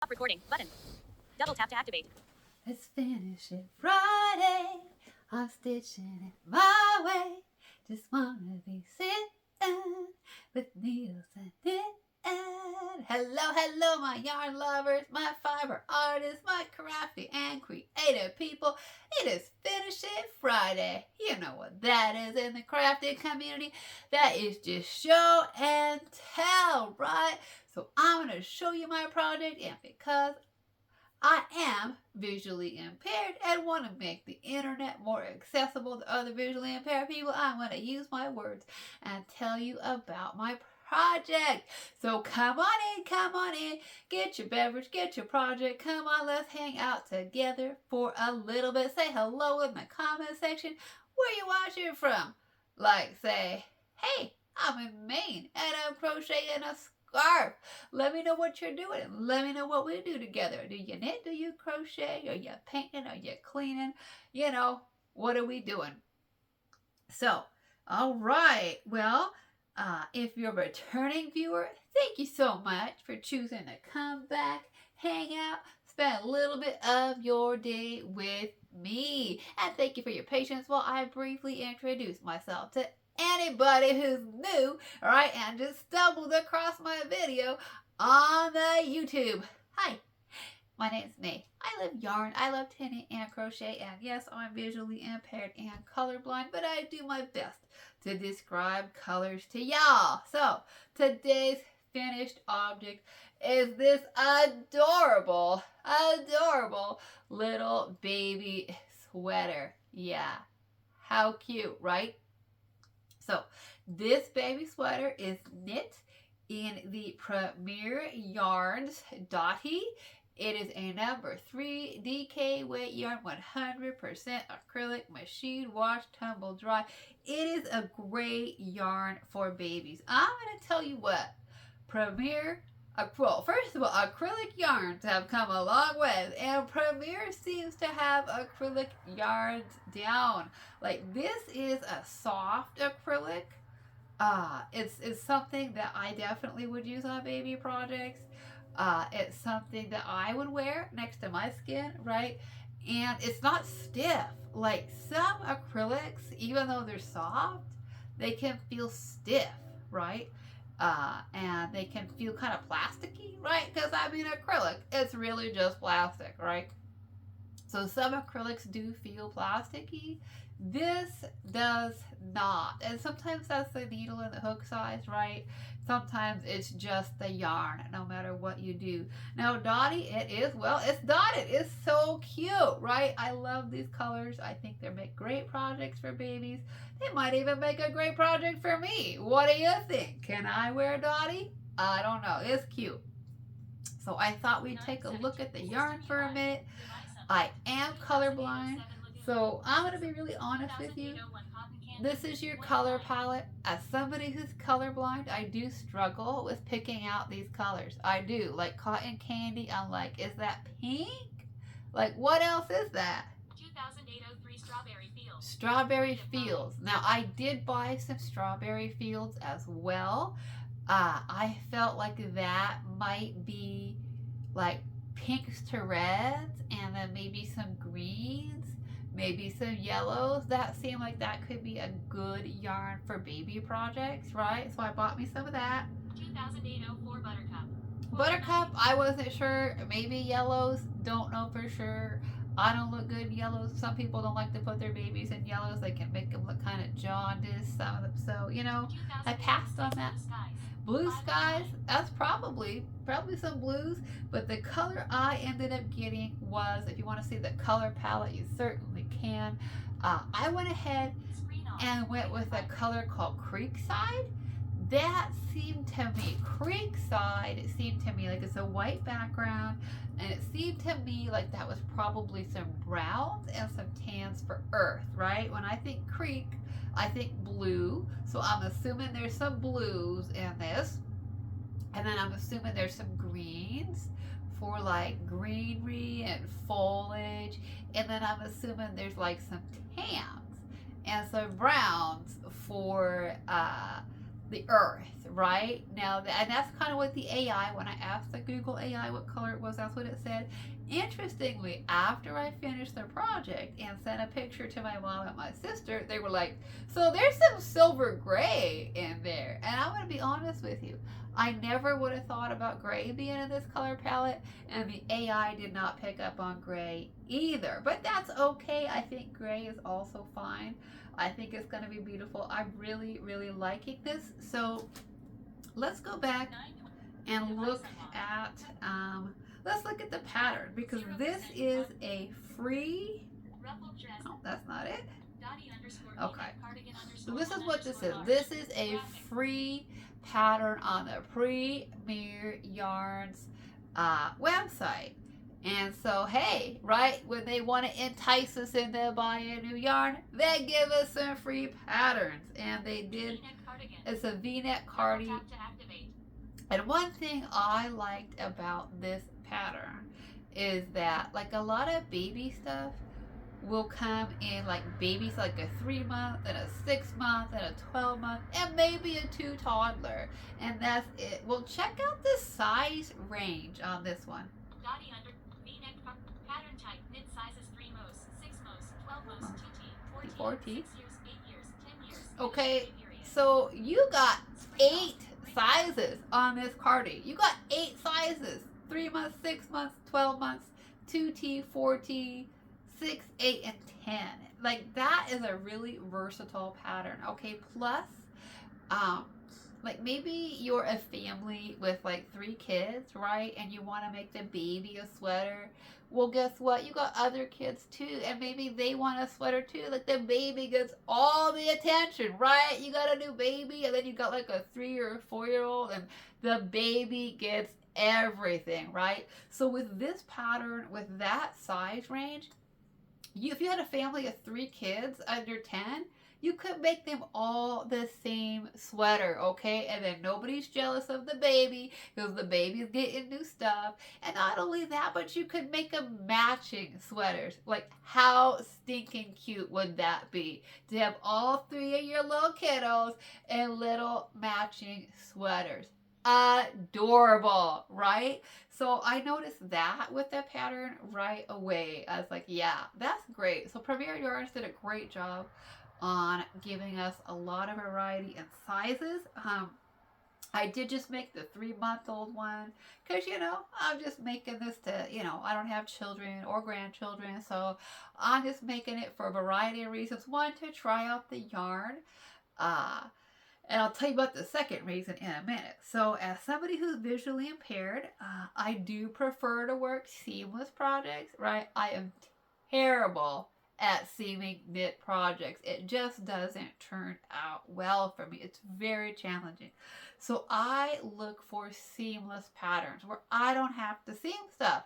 Stop recording. Button. Double tap to activate. Let's finish it Friday. I'm stitching it my way. Just wanna be sitting with needles and knitting. Hello, hello, my yarn lovers, my fiber artists, my crafty and creative people. It is Finish It Friday. You know what that is in the crafting community. That is just show and tell, right? So I'm going to show you my project, and because I am visually impaired and want to make the internet more accessible to other visually impaired people, I'm going to use my words and tell you about my project. So come on in, get your beverage, get your project. Come on, let's hang out together for a little bit. Say hello in the comment section. Where you watching from? Like, say, hey, I'm in Maine and I'm crocheting a scarf. Let me know what you're doing. Let me know what we do together. Do you knit? Do you crochet? Are you painting? Are you cleaning? You know, what are we doing? So, all right. Well, if you're a returning viewer, thank you so much for choosing to come back, hang out, spend a little bit of your day with me. And thank you for your patience while I briefly introduce myself to anybody who's new, right, and just stumbled across my video on the YouTube. Hi, my name's May. I love yarn, I love knitting and crochet, and yes, I'm visually impaired and colorblind, but I do my best to describe colors to y'all. So, today's finished object is this adorable little baby sweater. Yeah, how cute, right? So this baby sweater is knit in the Premier Yarns Dottie. It is a number 3 DK weight yarn, 100% acrylic, machine wash, tumble dry. It is a great yarn for babies. I'm going to tell you what, Premier, well, first of all, acrylic yarns have come a long way, and Premier seems to have acrylic yarns down. Like, this is a soft acrylic. It's something that I definitely would use on baby projects. It's something that I would wear next to my skin, right? And it's not stiff. Like some acrylics, even though they're soft, they can feel stiff, right? And they can feel kind of plasticky, right? Because I mean, acrylic, it's really just plastic, right? So some acrylics do feel plasticky. This does not. And sometimes that's the needle and the hook size, right? Sometimes it's just the yarn, no matter what you do. Now, Dottie, it is, well, it's dotted. It's so cute, right? I love these colors. I think they make great projects for babies. They might even make a great project for me. What do you think? Can I wear Dottie? I don't know. It's cute. So I thought we'd take a look at the yarn for a minute. I am colorblind, so I'm going to be really honest with you. This is your color palette. As somebody who's colorblind, I do struggle with picking out these colors. I do. Like cotton candy, I'm like, is that pink? Like, what else is that? 2008-03 Strawberry Fields. Strawberry Fields. Now, I did buy some Strawberry Fields as well. I felt like that might be like pinks to reds, and then maybe some greens, maybe some yellows. That seemed like that could be a good yarn for baby projects, right? So I bought me some of that. 2008-04 Buttercup. Buttercup, I wasn't sure. Maybe yellows, don't know for sure. I don't look good in yellows. Some people don't like to put their babies in yellows. They can make them look kind of jaundiced, some of them. So, you know, I passed on that. Blue skies, that's probably some blues, but the color I ended up getting was, if you want to see the color palette, you certainly can. I went ahead and went with a color called Creekside. That seemed to me, Creekside, it seemed to me like it's a white background, and it seemed to me like that was probably some browns and some tans for earth, right? When I think creek, I think blue, so I'm assuming there's some blues in this, and then I'm assuming there's some greens for like greenery and foliage, and then I'm assuming there's like some tans and some browns for the earth, right? Now, and that's kind of what the AI, when I asked the Google AI what color it was, that's what it said. Interestingly, after I finished the project and sent a picture to my mom and my sister, they were like, so there's some silver gray in there. And I'm going to be honest with you. I never would have thought about gray being in this color palette, and the AI did not pick up on gray either. But that's okay. I think gray is also fine. I think it's going to be beautiful. I'm really, really liking this. So let's go back and look at, let's look at the pattern, because this is a free, oh, that's not it. Okay. So this is what this is. This is a free pattern on the Premier Yarns website. And so, hey, right, when they want to entice us into buying a new yarn, they give us some free patterns. And they did, it's a V-neck cardi. And one thing I liked about this pattern is that, like, a lot of baby stuff will come in like babies, like a 3-month and a 6-month and a 12-month and maybe a 2 toddler. And that's it. Well, check out the size range on this one. Dottie under V-neck pattern type, knit sizes 3 most, 6 most, 12 most, 2T, 4T, 6 years, 8 years, 10 years. Okay, so you got 8 sizes on this cardi. You got 8 sizes. 3 months, 6 months, 12 months, 2T, 4T, 6, 8, and 10. Like, that is a really versatile pattern. Okay, plus, like, maybe you're a family with like 3 kids, right? And you want to make the baby a sweater. Well, guess what? You got other kids too, and maybe they want a sweater too. Like, the baby gets all the attention, right? You got a new baby, and then you got like a 3 or 4-year-old, and the baby gets everything, right? So with this pattern, with that size range, if you had a family of 3 kids under 10, you could make them all the same sweater, okay? And then nobody's jealous of the baby because the baby's getting new stuff. And not only that, but you could make them matching sweaters. Like, how stinking cute would that be? To have all 3 of your little kiddos in little matching sweaters. Adorable, right? So I noticed that with the pattern right away. I was like, yeah, that's great. So Premier Yarns did a great job on giving us a lot of variety and sizes. I did just make the 3-month-old one because, you know, I'm just making this to, you know, I don't have children or grandchildren, so I'm just making it for a variety of reasons. One, to try out the yarn, and I'll tell you about the second reason in a minute. So as somebody who's visually impaired, I do prefer to work seamless projects, right? I am terrible at seaming knit projects. It just doesn't turn out well for me. It's very challenging. So I look for seamless patterns where I don't have to seam stuff.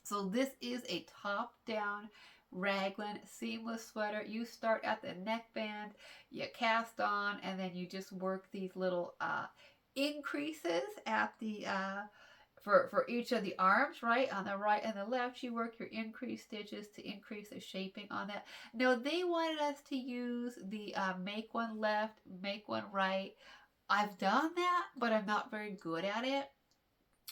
So this is a top-down raglan seamless sweater. You start at the neckband, you cast on, and then you just work these little increases at the for each of the arms, right? On the right and the left, you work your increase stitches to increase the shaping on that. Now, they wanted us to use the make one left, make one right. I've done that, but I'm not very good at it.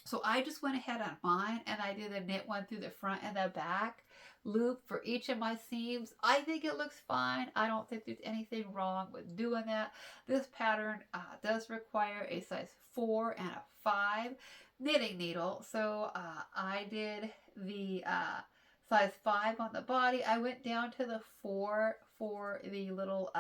So I just went ahead on mine, and I did a knit one through the front and the back loop for each of my seams. I think it looks fine. I don't think there's anything wrong with doing that. This pattern does require a size 4 and a 5 knitting needle. So I did the size 5 on the body. I went down to the 4 for the little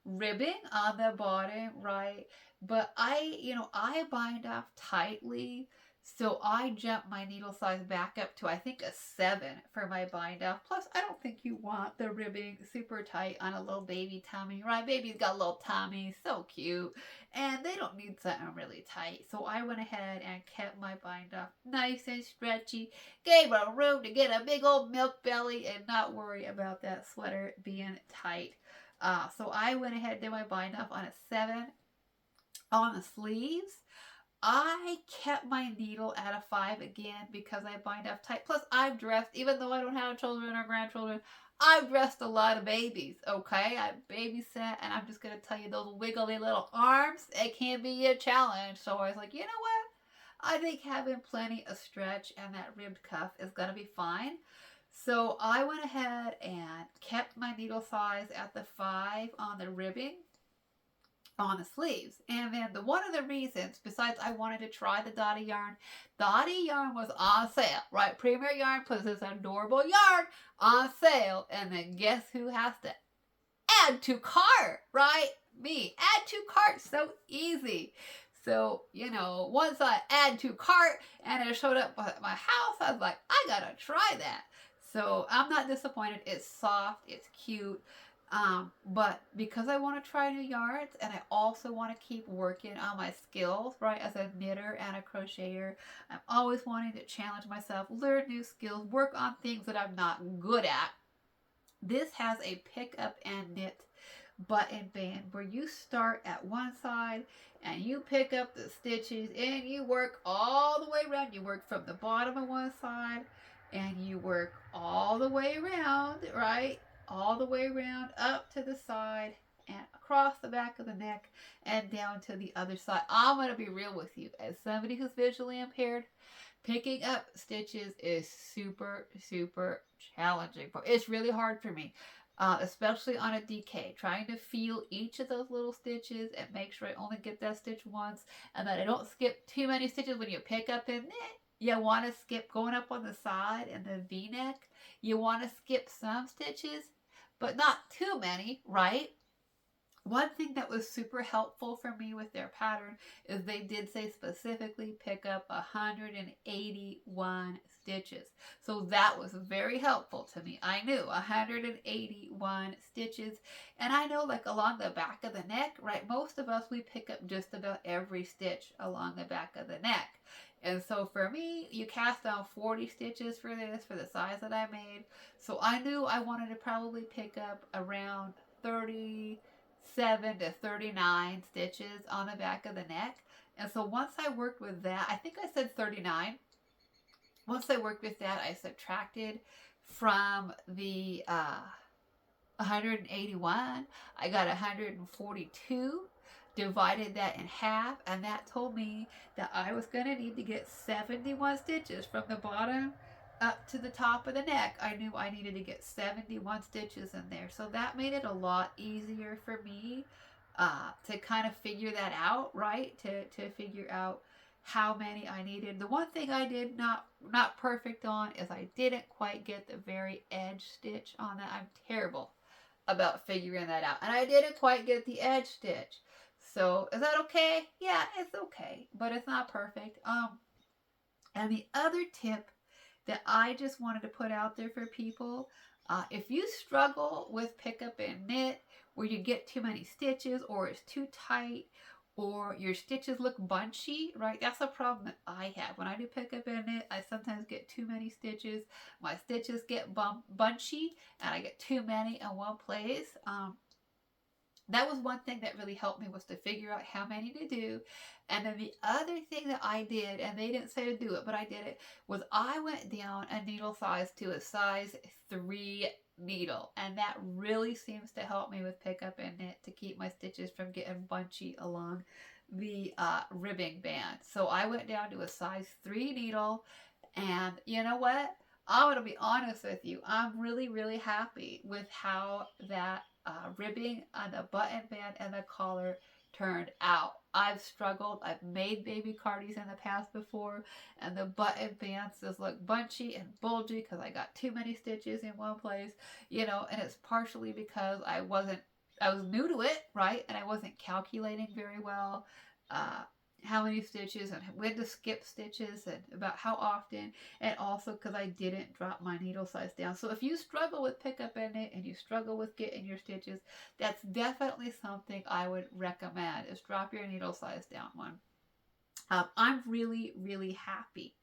ribbing on the bottom, right? But I bind off tightly. So I jumped my needle size back up to, I think, a 7 for my bind off. Plus, I don't think you want the ribbing super tight on a little baby tummy, right? Baby's got a little tummy, so cute. And they don't need something really tight. So I went ahead and kept my bind off nice and stretchy. Gave her room to get a big old milk belly and not worry about that sweater being tight. So I went ahead and did my bind off on a 7 on the sleeves. I kept my needle at a 5 again because I bind up tight. Plus, I've dressed, even though I don't have children or grandchildren, I've dressed a lot of babies, okay? I babysat, and I'm just going to tell you, those wiggly little arms, it can be a challenge. So I was like, you know what? I think having plenty of stretch and that ribbed cuff is going to be fine. So I went ahead and kept my needle size at the 5 on the ribbing on the sleeves. And then one of the reasons, besides I wanted to try the Dottie yarn was on sale, right? Premier Yarn puts this adorable yarn on sale. And then guess who has to add to cart, right? Me. Add to cart, so easy. So, you know, once I add to cart and it showed up at my house, I was like, I gotta try that. So I'm not disappointed. It's soft, it's cute. But because I want to try new yarns and I also want to keep working on my skills, right, as a knitter and a crocheter, I'm always wanting to challenge myself, learn new skills, work on things that I'm not good at. This has a pick up and knit button band where you start at one side and you pick up the stitches and you work all the way around. You work from the bottom of one side and you work all the way around, right? All the way around up to the side and across the back of the neck and down to the other side. I'm going to be real with you. As somebody who's visually impaired, picking up stitches is super, super challenging. It's really hard for me, especially on a DK. Trying to feel each of those little stitches and make sure I only get that stitch once and that I don't skip too many stitches when you pick up and knit. You want to skip going up on the side and the V-neck. You want to skip some stitches, but not too many, right? One thing that was super helpful for me with their pattern is they did say specifically pick up 181 stitches. So that was very helpful to me. I knew 181 stitches. And I know, like, along the back of the neck, right, most of us, we pick up just about every stitch along the back of the neck. And so for me, you cast down 40 stitches for this, for the size that I made. So I knew I wanted to probably pick up around 37 to 39 stitches on the back of the neck. And so once I worked with that, I think I said 39. Once I worked with that, I subtracted from the 181. I got 142. Divided that in half, and that told me that I was going to need to get 71 stitches from the bottom up to the top of the neck. I knew I needed to get 71 stitches in there. So that made it a lot easier for me to kind of figure that out, right? To figure out how many I needed. The one thing I did not perfect on is I didn't quite get the very edge stitch on that. I'm terrible about figuring that out. And I didn't quite get the edge stitch. So is that okay? Yeah, it's okay, but it's not perfect. And the other tip that I just wanted to put out there for people, if you struggle with pick up and knit, where you get too many stitches, or it's too tight, or your stitches look bunchy, right? That's a problem that I have. When I do pick up and knit, I sometimes get too many stitches. My stitches get bunchy, and I get too many in one place. That was one thing that really helped me, was to figure out how many to do. And then the other thing that I did, and they didn't say to do it, but I did it, was I went down a needle size to a size 3 needle. And that really seems to help me with pick up and knit, to keep my stitches from getting bunchy along the ribbing band. So I went down to a size 3 needle, and you know what? I'm going to be honest with you. I'm really, really happy with how that ribbing on the button band and the collar turned out. I've struggled. I've made baby cardis in the past before, and the button bands just look bunchy and bulgy because I got too many stitches in one place, you know, and it's partially because I was new to it, right? And I wasn't calculating very well how many stitches and when to skip stitches and about how often, and also because I didn't drop my needle size down. So if you struggle with pick up and knit and you struggle with getting your stitches, that's definitely something I would recommend, is drop your needle size down one. I'm really, really happy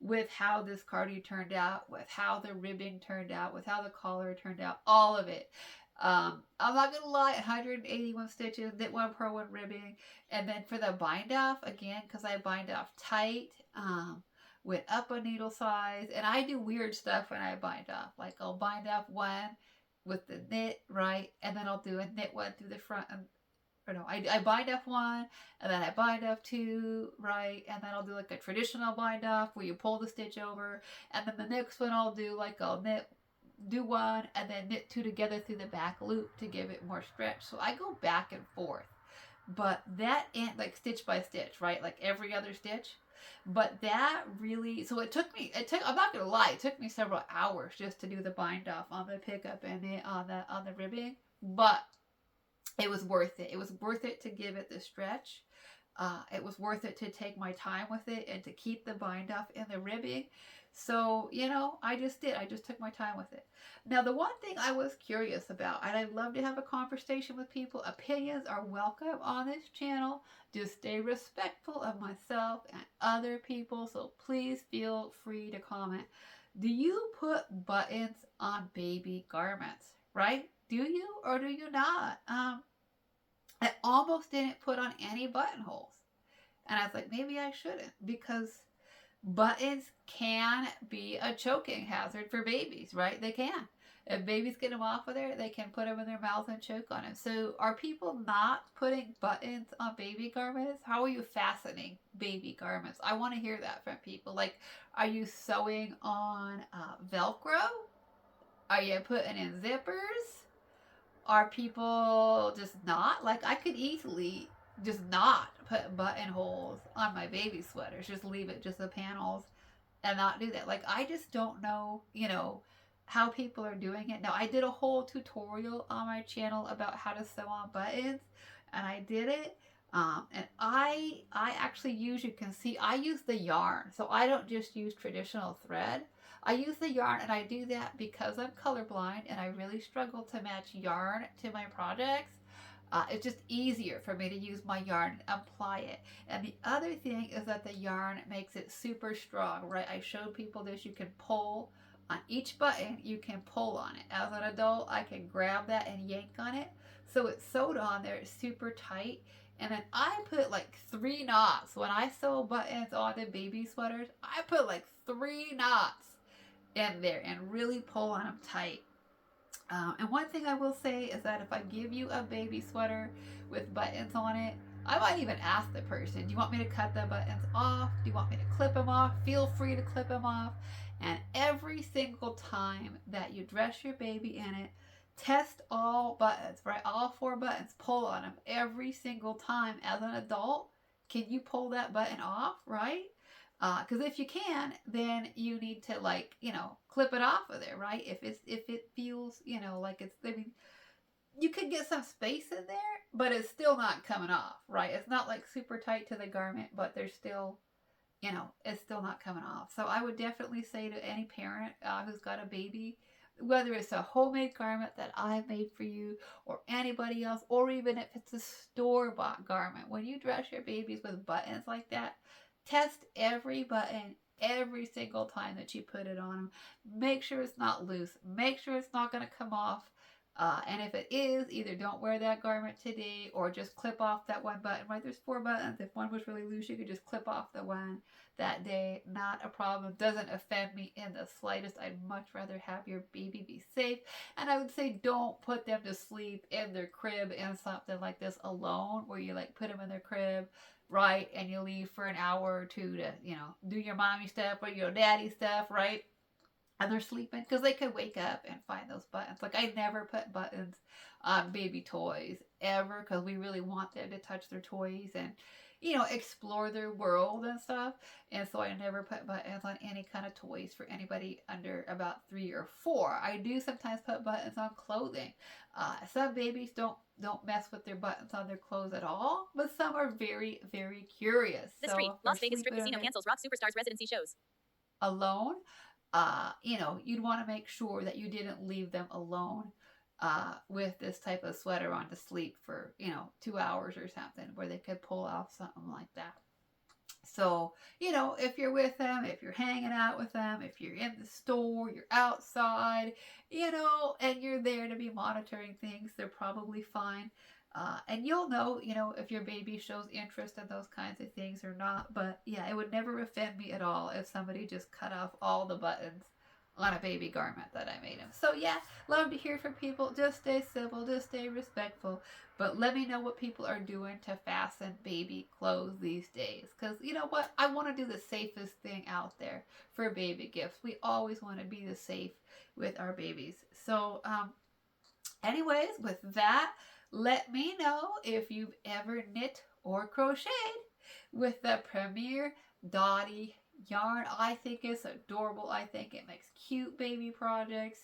with how this cardi turned out, with how the ribbing turned out, with how the collar turned out, all of it. I'm not gonna lie, 181 stitches, knit one, purl one, ribbing, and then for the bind off again, because I bind off tight, went up a needle size, and I do weird stuff when I bind off. Like I'll bind off one with the knit, right, and then I'll do a knit one through the front, or no, I bind off one, and then I bind off two, right, and then I'll do like a traditional bind off where you pull the stitch over, and then the next one I'll do like I'll knit, do one, and then knit two together through the back loop to give it more stretch. So I go back and forth, but that ain't like stitch by stitch, right, like every other stitch. But that really, so I'm not gonna lie, it took me several hours just to do the bind off on the pickup and on the ribbing, but it was worth it. It was worth it to give it the stretch. It was worth it to take my time with it and to keep the bind off in the ribbing. So, I just did. I just took my time with it. Now, the one thing I was curious about, and I'd love to have a conversation with people, opinions are welcome on this channel. Just stay respectful of myself and other people. So please feel free to comment. Do you put buttons on baby garments, right? Do you or do you not? I almost didn't put on any buttonholes. And I was like, maybe I shouldn't, because buttons can be a choking hazard for babies, right? They can. If babies get them off of there, they can put them in their mouth and choke on them. So are people not putting buttons on baby garments? How are you fastening baby garments? I want to hear that from people. Like, are you sewing on Velcro? Are you putting in zippers? Are people just not? Like, I could easily just not put buttonholes on my baby sweaters. Just leave it just the panels and not do that. Like, I just don't know, how people are doing it. Now, I did a whole tutorial on my channel about how to sew on buttons, and I did it. And I actually use, you can see, I use the yarn. So I don't just use traditional thread. I use the yarn, and I do that because I'm colorblind and I really struggle to match yarn to my projects. It's just easier for me to use my yarn and apply it. And the other thing is that the yarn makes it super strong, right? I showed people this. You can pull on each button, you can pull on it. As an adult, I can grab that and yank on it. So it's sewed on there, it's super tight. And then I put like 3 knots. When I sew buttons on the baby sweaters, I put like 3 knots in there and really pull on them tight. And one thing I will say is that if I give you a baby sweater with buttons on it, I might even ask the person, do you want me to cut the buttons off? Do you want me to clip them off? Feel free to clip them off. And every single time that you dress your baby in it, test all buttons, right? All 4 buttons, pull on them every single time. As an adult, can you pull that button off, right? Because if you can, then you need to, like, clip it off of there, right? If it feels, like it's, I mean, you could get some space in there, but it's still not coming off, right? It's not like super tight to the garment, but there's still, it's still not coming off. So I would definitely say to any parent who's got a baby, whether it's a homemade garment that I've made for you or anybody else, or even if it's a store-bought garment, when you dress your babies with buttons like that, test every button every single time that you put it on them. Make sure it's not loose. Make sure it's not going to come off. And if it is, either don't wear that garment today or just clip off that one button, right? There's 4 buttons. If one was really loose, you could just clip off the one that day. Not a problem. Doesn't offend me in the slightest. I'd much rather have your baby be safe. And I would say don't put them to sleep in their crib in something like this alone, where you like put them in their crib, right? And you leave for an hour or 2 to, do your mommy stuff or your daddy stuff, right? And they're sleeping, because they could wake up and find those buttons. Like, I never put buttons on baby toys ever, because we really want them to touch their toys and, explore their world and stuff. And so I never put buttons on any kind of toys for anybody under about 3 or 4. I do sometimes put buttons on clothing. Some babies don't mess with their buttons on their clothes at all, but some are very, very curious. The Street, Las Vegas Strip Casino cancels Rock Superstars residency shows. Alone, you'd want to make sure that you didn't leave them alone with this type of sweater on to sleep for, 2 hours or something, where they could pull off something like that. So, if you're with them, if you're hanging out with them, if you're in the store, you're outside, and you're there to be monitoring things, they're probably fine. And you'll know, if your baby shows interest in those kinds of things or not. But yeah, it would never offend me at all if somebody just cut off all the buttons on a baby garment that I made him. So yeah, love to hear from people. Just stay civil, just stay respectful. But let me know what people are doing to fasten baby clothes these days. Because you know what? I want to do the safest thing out there for baby gifts. We always want to be the safe with our babies. So, anyways, with that, let me know if you've ever knit or crocheted with the Premier Dottie yarn. I think it's adorable. I think it makes cute baby projects.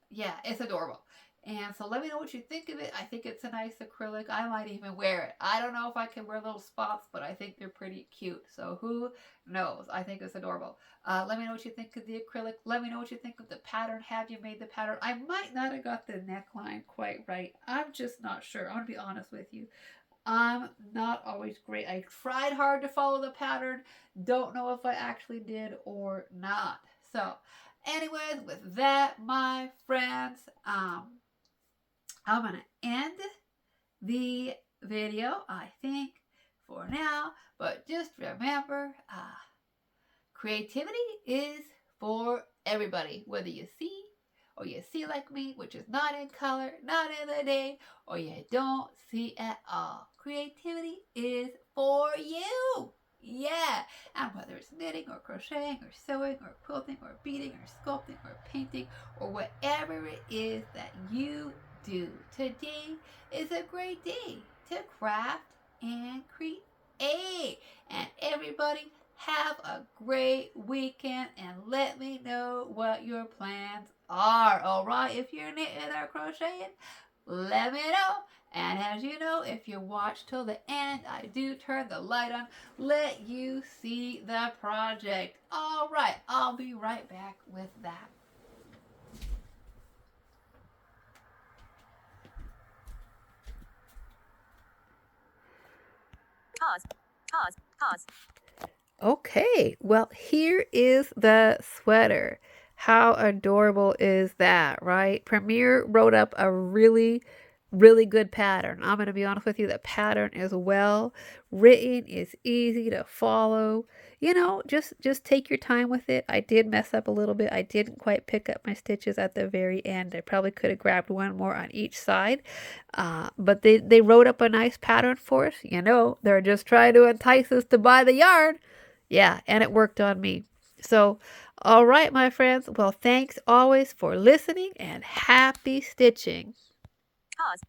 Yeah, it's adorable. And so let me know what you think of it. I think it's a nice acrylic. I might even wear it. I don't know if I can wear little spots, but I think they're pretty cute. So who knows? I think it's adorable. Let me know what you think of the acrylic. Let me know what you think of the pattern. Have you made the pattern? I might not have got the neckline quite right. I'm just not sure. I'm going to be honest with you. I'm not always great. I tried hard to follow the pattern. Don't know if I actually did or not. So, anyways, with that, my friends, I'm going to end the video, I think, for now. But just remember, creativity is for everybody. Whether you see or you see like me, which is not in color, not in the day, or you don't see at all. Creativity is for you. Yeah. And whether it's knitting or crocheting or sewing or quilting or beading or sculpting or painting or whatever it is that you do, today is a great day to craft and create. And everybody, have a great weekend and let me know what your plans are. All right, if you're knitting or crocheting, let me know. And as you know, if you watch till the end, I do turn the light on, let you see the project. All right, I'll be right back with that. Pause. Okay, well, here is the sweater. How adorable is that, right? Premier wrote up a really, really good pattern. I'm going to be honest with you, the pattern is well written, it's easy to follow. Just take your time with it. I did mess up a little bit. I didn't quite pick up my stitches at the very end. I probably could have grabbed one more on each side. But they wrote up a nice pattern for us. They're just trying to entice us to buy the yarn. Yeah, and it worked on me. So, all right, my friends. Well, thanks always for listening and happy stitching. Pause.